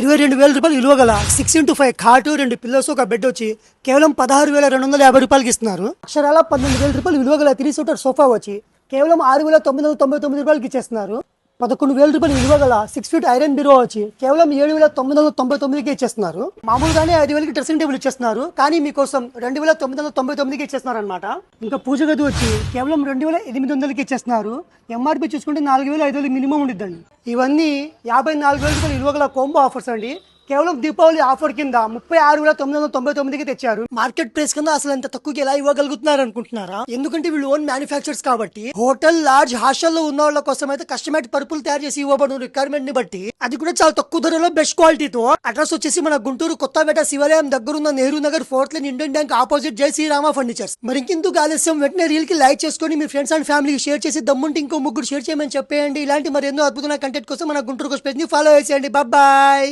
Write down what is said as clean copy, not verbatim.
22,000 విలువ గల 6x5 కాటు 2 పిల్లోస్ ఒక బెడ్ వచ్చి కేవలం 16,250 రూపాయలకి ఇస్తున్నారు. అక్షరాల 18,000 విలువ గల 3 సీటర్ సోఫా వచ్చి కేవలం 6,999 రూపాయలకి ఇచ్చేస్తున్నారు. 11,000 విలువ గల 6 ఫీట్ ఐరన్ బీరో వచ్చి కేవలం 7,999కి ఇచ్చేస్తున్నారు. మామూలుగానే 5,000కి డ్రెస్సింగ్ టేబుల్ ఇచ్చేస్తున్నారు, కానీ మీకోసం 2,999కి ఇచ్చేస్తున్నారు అనమాట. ఇంకా పూజ గది వచ్చి కేవలం 2,800కి ఇచ్చేస్తున్నారు. ఎంఆర్పీ చూసుకుంటే 4,500 మినిమం ఉండిద్దండి. ఇవన్నీ 54,000 విలువ గల కోంబో ఆఫర్స్ అండి. కేవలం దీపావళి ఆఫర్ కింద 36,999కి తెచ్చారు. మార్కెట్ ప్రైస్ కింద అసలు ఎంత తక్కువకి ఎలా ఇవ్వగలుగుతున్నారు అనుకుంటున్నారా? ఎందుకంటే వీళ్ళు ఓన్ మ్యానుఫ్యాక్చర్స్ కాబట్టి. హోటల్, లాడ్జ్, హాస్టల్లో ఉన్న వాళ్ళ కోసం అయితే కస్టమైజ్ పరుపులు తయారు చేసి ఇవ్వబడిన రిక్వైర్మెంట్ ని బట్టి అది కూడా చాలా తక్కువ ధరలో బెస్ట్ క్వాలిటీతో. అడ్రస్ వచ్చేసి మన గుంటూరు కొత్తపేట శివాలయం దగ్గరున్న Nehru Nagar 4th line Indian bank opposite జై శ్రీరామ ఫర్నిచర్స్. మరి ఇంకెందుకు ఆలస్యం, వెంటనే రీల్ కి లైక్ చేసుకొని మీ ఫ్రెండ్స్ అండ్ ఫ్యామిలీకి షేర్ చేసి దమ్ముంటే ఇంకో 3 షేర్ చేయమని చెప్పేయండి. ఇలాంటి మరి ఎన్నో అద్భుతమైన కంటెంట్ కోసం మన గుంటూరు పేజ్ ని ఫాలో చేసేయండి. బాయ్.